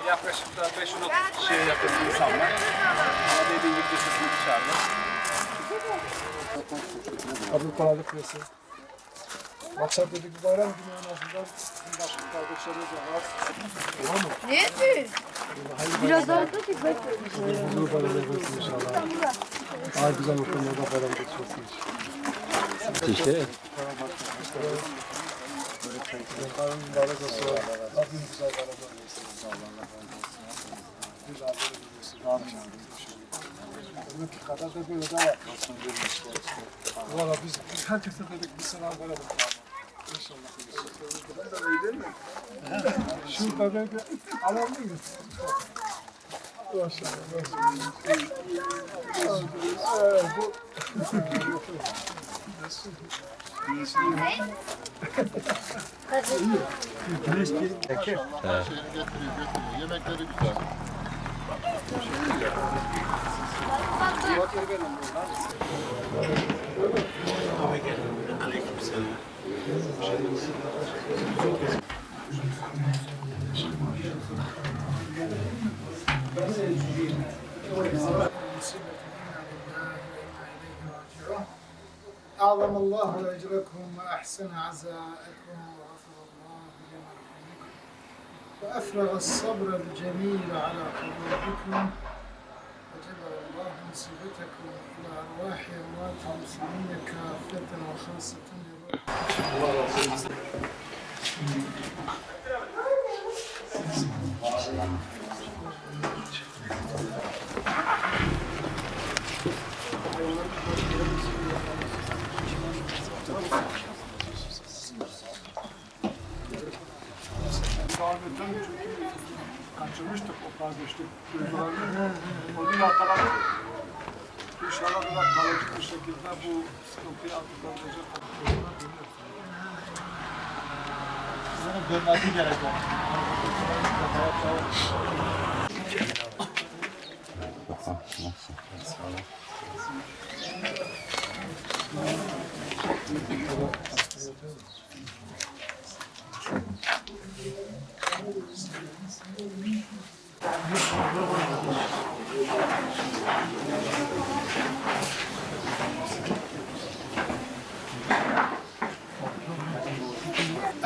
Yaklaşık da 5-10 kişiye yakın insan var. Ama dediğim gibi bir kısmı dışarıda. Abdülkadir Kıyası. Maksat dedik bayram günü en azından başka kardeşlerimiz de var. Tamam mı? Ne yapıyorsun? Biraz daha da dikkat. Huzur bayram etsin inşallah. Daha güzel ortamlarda bayram geçirsin inşallah. İşte. Karın mübarek olsun. Rabbim güzel bayram etsin. Güzel bayram etsin. Demek ki kadar da böyle daha yapmasın. Valla biz herkese dedik bir selam verelim. İnşallah. Ben de iyi değil mi? Şu bebeği alabilir miyiz? Maşallah. Bu... Güneş gelip peki. Yemekleri güzel. أعظم الله أجركم وأحسن عزاءكم وغفر الله لمرحومكم وأفرغ الصبر الجميل على قلوبكم وجبر الله مصيبتكم إلى أرواح أموات المسلمين كافة وخاصة Davetten çünkü kaçırmıştık o kardeşlik duygularını. Onu yakaladık. İnşallah da kalıcı bir şekilde bu sıkıntıyı atlatacak. Sizin dönmesi gerekiyor.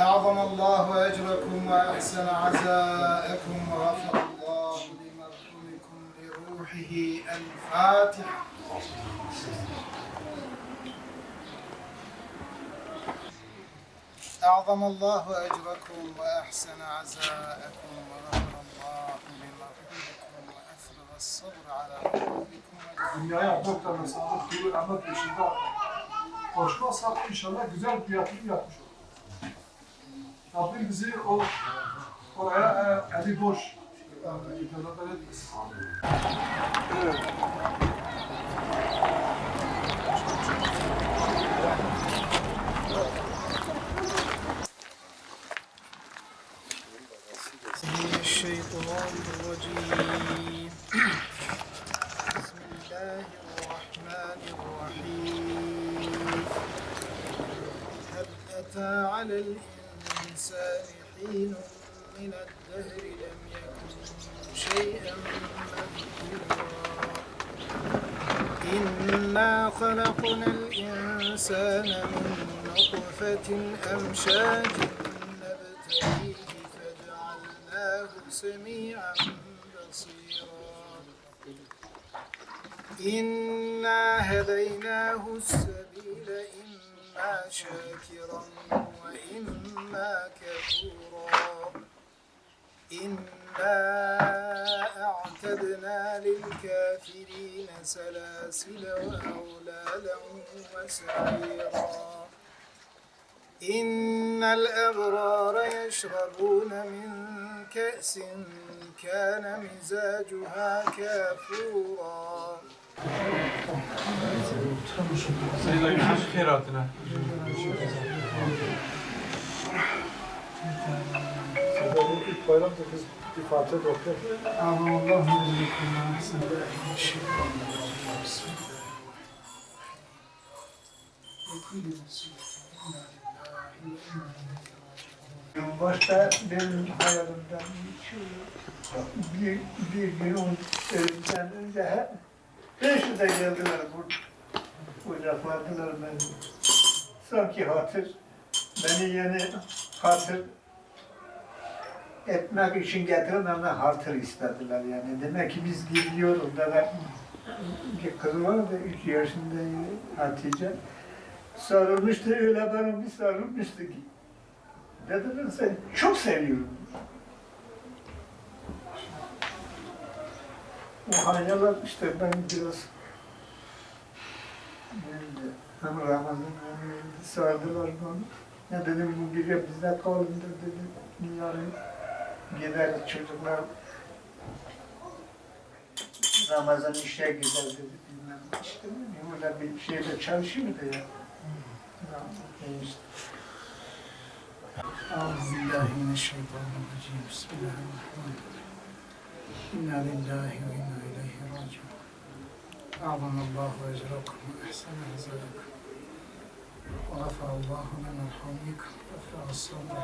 أعظم الله أجركم وأحسن عزاءكم وغفر الله لمرحومكم لروحه الفاتحة. أعظم الله أجركم وأحسن عزاءكم وغفر الله لمرحومكم وأفرغ الصبر على قلوبكم. Dünyaya doktorla sağlık, bir rahmet peşinde koşmazsak inşallah güzel bir yatırım yapmış oluruz. Rabbim bizi oraya eli boş ithal etmesin. Evet. الشيطان الرجيم بسم الله الرحمن الرحيم هل أتى على الإنسان حين من الدهر لم يكن شيئا مذكورا إنا خلقنا الإنسان من نطفة أمشاج نبتليه فجعلناه سميعا بصيرا إنا هديناه السبيل إما شاكرا وإما كفورا إنا أعتدنا للكافرين سلاسل وأغلالا وسعيرا إن الأبرار يشربون من كأس كان مزاجها كافورا Sayın Hacı Kerahatine. Bu ilk bayramda biz bir Fatiha okuyalım. أعظم الله أجركم وأحسن الشيطان الرجيم بسم الله الرحمن الرحيم Başta benim hayalimden bir gün ölümden önce beşi de geldiler kucakladılar beni. Sanki beni yeni hatır etmek için getiren ama hatır istediler yani. Demek ki biz gidiyoruz da bir kız var da 3 yaşında Hatice. Sarılmıştı öyle bana bir sarılmıştı ki. Dedim ben seni çok seviyorum. O hayaller işte ben biraz hem Ramazan hem sardılar bana. Ne dedim bu gece bizde kalın da dedim yarın gider çocuklar Ramazan işe gider dedi bilmem işte öyle bir şeyde çalışıyordu ya. İşte. أعوذ بالله من الشيطان الرجيم بسم الله الرحمن الرحيم إنا لله وإنا إليه راجعون أعظم الله أجركم وأحسن عزاءكم ورفع الله لنا الحميكم ورفع الصبر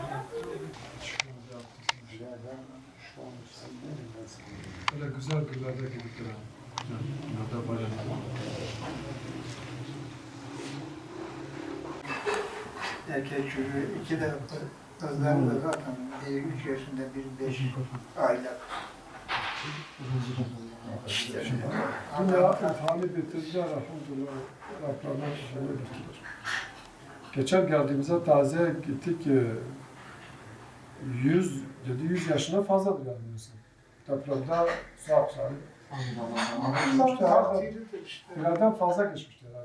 Öyle güzel günlerde gidip duran. Erkek çocuğu 2 de kızlar da zaten biri 3 yaşında, biri 5 aylık. İşte. Dünya imtihanı bitirdiler elhamdülillah. Rablarına şişeyle bitirdiler. Geçen geldiğimizde taziye gittik. 100 yaşına fazladır yani insan. Depremde sağ salim. İşte, Bir yerden fazla geçmişti herhalde.